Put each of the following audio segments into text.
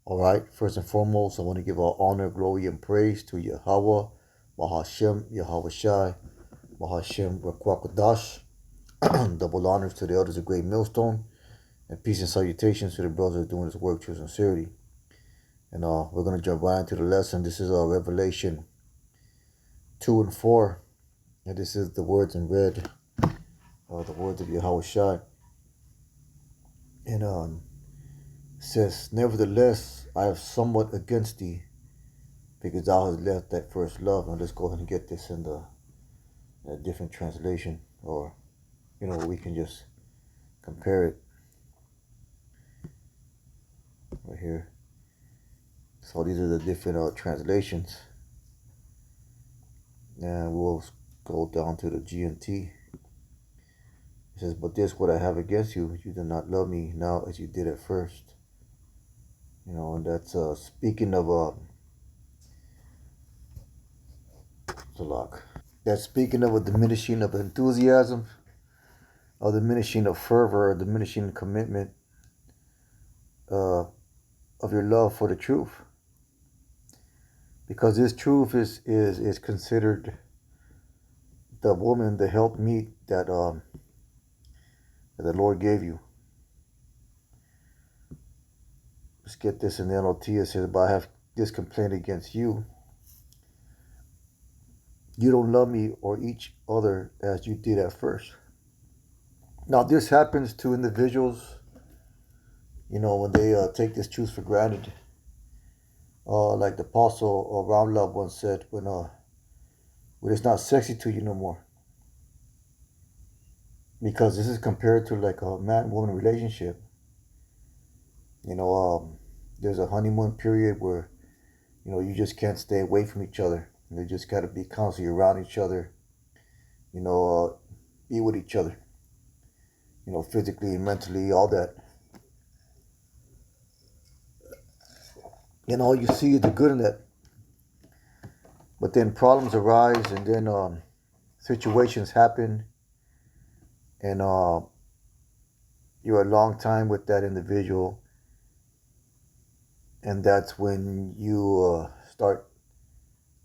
All right, first and foremost, I want to give all honor, glory, and praise to Yahweh, Mahashem, Yahweh Shai, Mahashem, Rakwakadash. Double honors to the elders of Great Millstone, and peace and salutations to the brothers doing this work through sincerity. And we're going to jump right into the lesson. This is Revelation 2 and 4. And this is the words in red, the words of Yahweh Shai. And it says, "Nevertheless, I have somewhat against thee, because thou hast left that first love." Now let's go ahead and get this in a different translation, or we can just compare it right here. So these are the different translations, and we'll go down to the GNT. It says, "But this what I have against you, you do not love me now as you did at first." And that's speaking of Salak. That's speaking of a diminishing of enthusiasm, a diminishing of fervor, a diminishing commitment of your love for the truth. Because this truth is considered the woman, the helpmeet that the Lord gave you. Let's get this in the NLT. It says, "But I have this complaint against you. You don't love me or each other as you did at first." Now, this happens to individuals, when they take this truth for granted. Like the Apostle Ramla once said, when it's not sexy to you no more. Because this is compared to like a man-woman relationship. There's a honeymoon period where, you just can't stay away from each other. You just got to be constantly around each other, be with each other, physically and mentally, all that. And all you see is the good in that. But then problems arise, and then situations happen, and you're a long time with that individual, and that's when you start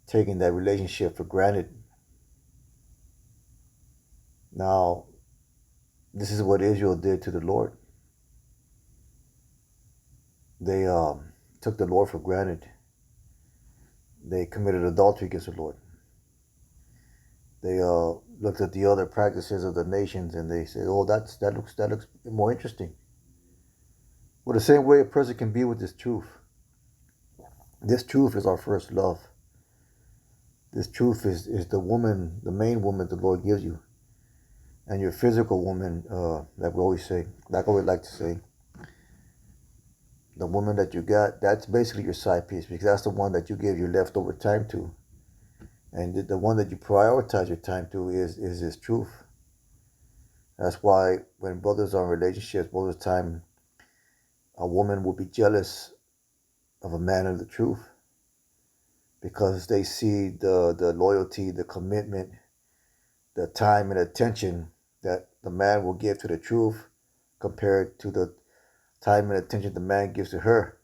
taking that relationship for granted. Now, this is what Israel did to the Lord. They took the Lord for granted. They committed adultery against the Lord. They looked at the other practices of the nations, and they said, "Oh, that looks more interesting." Well, the same way a person can be with this truth. This truth is our first love. This truth is the woman, the main woman the Lord gives you. And your physical woman, like we always say, like I would like to say, the woman that you got, that's basically your side piece, because that's the one that you give your leftover time to. And the one that you prioritize your time to is this truth. That's why when brothers are in relationships, most of the time, a woman will be jealous of a man of the truth, because they see the loyalty, the commitment, the time and attention that the man will give to the truth compared to the time and attention the man gives to her.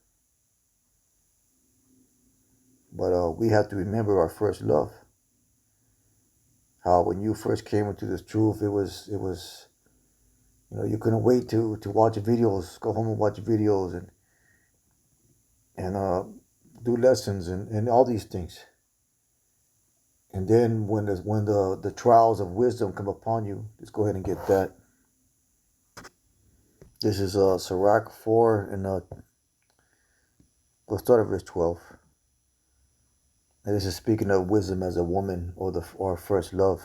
But we have to remember our first love. How when you first came into this truth, it was you couldn't wait to watch videos, go home and watch videos, and do lessons and all these things. And then when the trials of wisdom come upon you, let's go ahead and get that. This is Sirach 4, and we'll start at verse 12. And this is speaking of wisdom as a woman, or first love.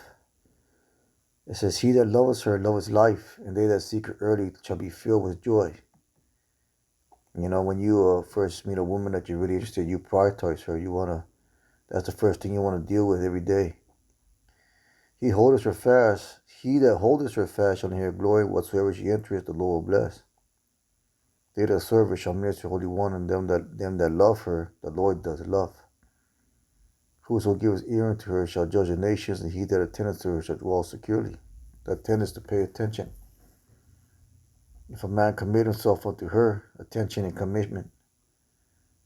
It says, "He that loveth her loveth life, and they that seek her early shall be filled with joy." When you first meet a woman that you're really interested in, you prioritize her. That's the first thing you want to deal with every day. He that holdeth her fast shall inherit glory. Whatsoever she entereth, the Lord will bless. They that serve her shall minister Holy One, and them that love her, the Lord does love. Whoso gives ear unto her shall judge the nations, and he that attendeth to her shall dwell securely. That attendeth to pay attention. If a man commit himself unto her, attention and commitment.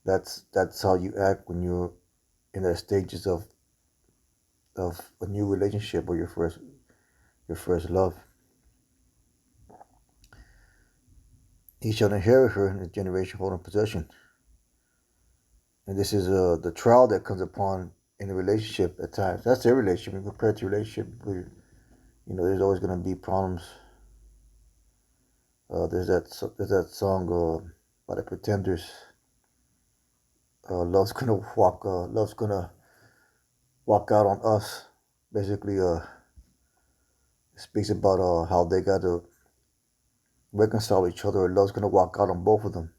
That's how you act when you're in the stages of a new relationship or your first love. He shall inherit her in the generation holding possession. And this is the trial that comes upon in a relationship at times. That's every relationship. When compared to relationship, there's always going to be problems. There's that song by the Pretenders. Love's gonna walk out on us. Basically, it speaks about how they got to reconcile each other. Love's gonna walk out on both of them.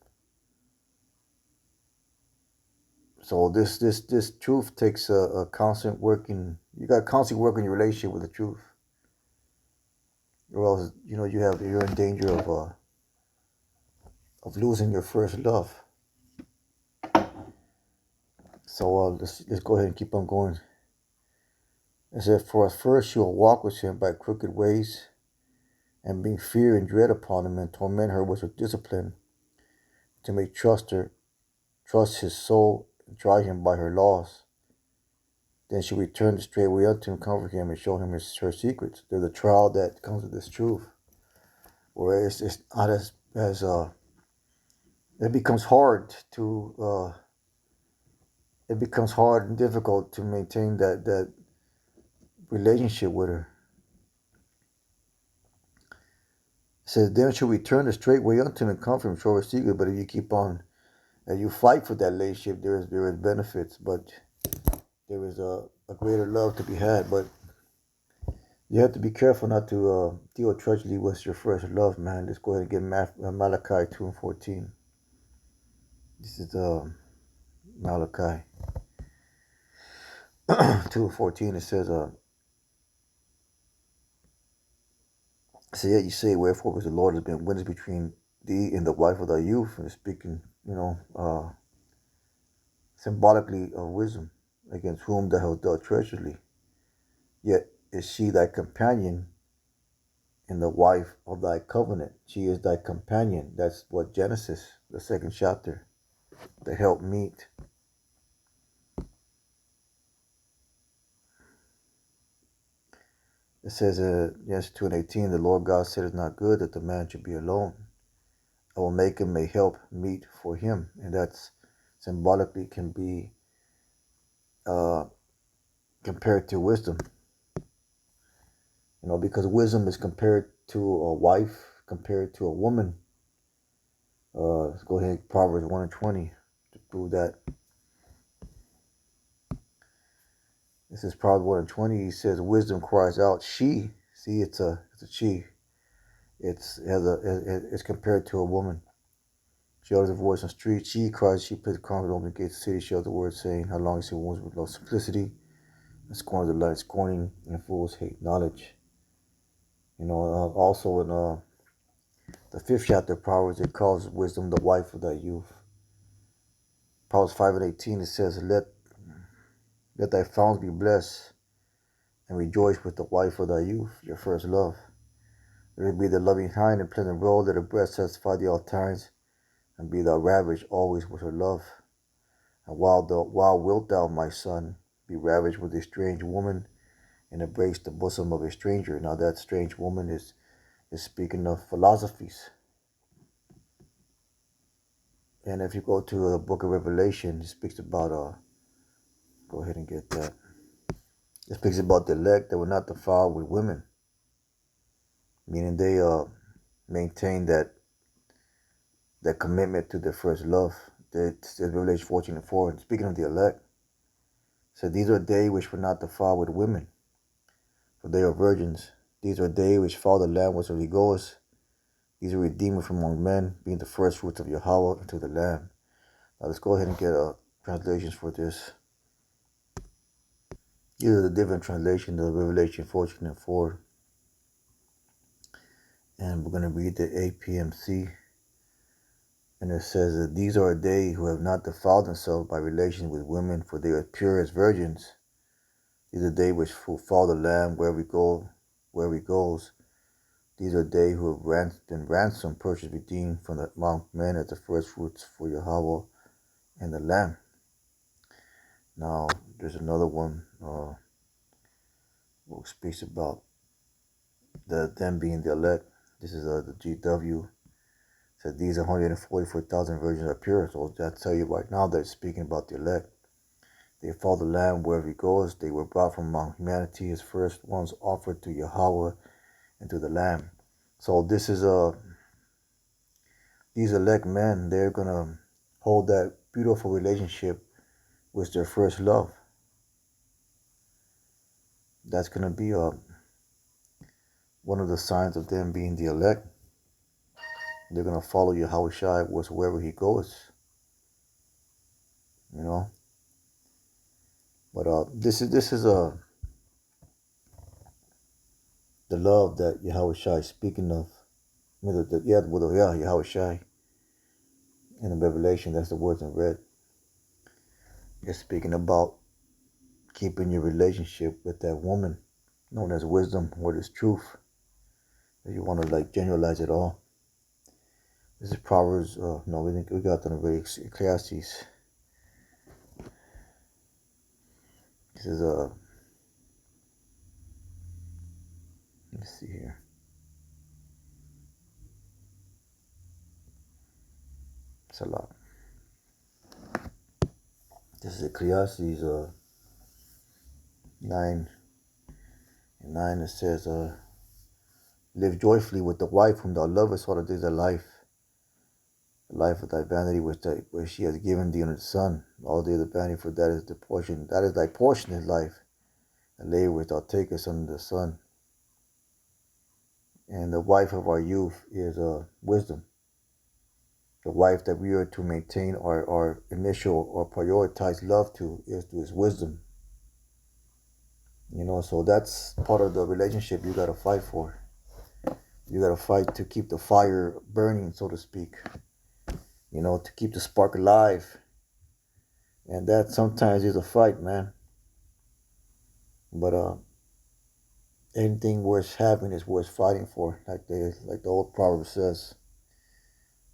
So this truth takes a constant working. You got to constantly work in your relationship with the truth, or else you're in danger of losing your first love. So let's go ahead and keep on going. It says, "For at first she will walk with him by crooked ways, and bring fear and dread upon him, and torment her with her discipline, to make trust his soul, and try him by her laws. Then she returned straightway unto him, comfort him, and show him her secrets." There's a trial that comes with this truth, where it's not as it becomes hard to it becomes hard and difficult to maintain that relationship with her. It says, "Then she'll return straightway unto him, and comfort him, show her secret." But if you keep on and you fight for that relationship, there is benefits, but there is a greater love to be had. But you have to be careful not to deal treacherously with your first love, man. Let's go ahead and get Malachi 2:14. This is Malachi 2:14. It says, "So yet you say, wherefore, because the Lord has been witness between thee and the wife of thy youth," and speaking, symbolically of wisdom, "against whom thou hast dealt treacherously. Yet is she thy companion and the wife of thy covenant." She is thy companion. That's what Genesis, the second chapter, the help meet. It says, Genesis 2:18, "The Lord God said, it's not good that the man should be alone. I will make him a help meet for him." And that's symbolically can be uh, compared to wisdom. Because wisdom is compared to a wife, compared to a woman. Let's go ahead, Proverbs 1:20 to prove that. This is Proverbs 1:20. He says, "Wisdom cries out, she." See, it's a she. It's compared to a woman. "She utters a voice on the street. She cries. She plays trumpet over the gates of the city. She utters the word, saying, how long is it wounds with no simplicity, and scorn the light, scorning, and fools hate knowledge." Also in the fifth chapter of Proverbs, it calls wisdom the wife of thy youth. Proverbs 5:18, it says, Let thy fountains be blessed, and rejoice with the wife of thy youth, your first love. Let it be the loving hind and pleasant road, let her breast satisfy thee all times, and be thou ravished always with her love. And while wilt thou, my son, be ravished with a strange woman, and embrace the bosom of a stranger. Now that strange woman is speaking of philosophies. And if you go to the book of Revelation, it speaks about, go ahead and get that. It speaks about the elect that were not defiled with women, meaning they maintain that commitment to their first love. It's Revelation 14:4. And speaking of the elect, so these are they which were not defiled with women, for they are virgins. These are they which follow the Lamb which he goes. These are redeemed from among men, being the first fruits of Yahweh unto the Lamb. Now let's go ahead and get translations for this. These are the different translations of Revelation 14:4. And we're going to read the APMC. And it says that these are they who have not defiled themselves by relations with women, for they are pure as virgins. These are they which follow the Lamb wherever he goes. These are they who have been ransomed, purchased, redeemed from among men as the first fruits for Yahweh and the Lamb. Now, there's another one which speaks about them being the elect. This is the GW. Said these 144,000 virgins are pure. So I tell you right now, they're speaking about the elect. They follow the Lamb wherever he goes. They were brought from among humanity, his first ones offered to Yahweh and to the Lamb. So this is these elect men. They're gonna hold that beautiful relationship with their first love. That's gonna be one of the signs of them being the elect. They're gonna follow Yahweh Shai wherever he goes. You know. But this is the love that Yahweh Shai is speaking of. Yahweh Shai in the Revelation. That's the words in red. You're speaking about keeping your relationship with that woman known as wisdom or as truth. If you want to like generalize it all. This is Proverbs. No, we got them already. Ecclesiastes. This is let's see here. It's a lot. This is Ecclesiastes 9 and 9. It says, live joyfully with the wife whom thou lovest all the days of life. The life of thy vanity which she has given thee under the sun. All day the vanity, for that is the portion. That is thy portion in life. And labor which thou takest under the sun. And the wife of our youth is wisdom. The wife that we are to maintain our initial or prioritized love to is wisdom. You know, so that's part of the relationship you gotta fight for. You gotta fight to keep the fire burning, so to speak. You know, to keep the spark alive. And that sometimes is a fight, man. But anything worth having is worth fighting for, like the old proverb says.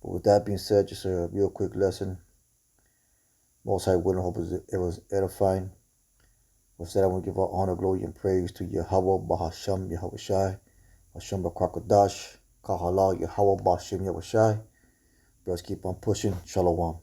But with that being said, just a real quick lesson. Most High willing, hope it was edifying. With that, I want to give all honor, glory, and praise to Yahweh Bahasham Yahweh Shai, Hashem Bakwakadash, Kahala Yahweh Bahasham Yahweh Shai. Let's keep on pushing. Shalom.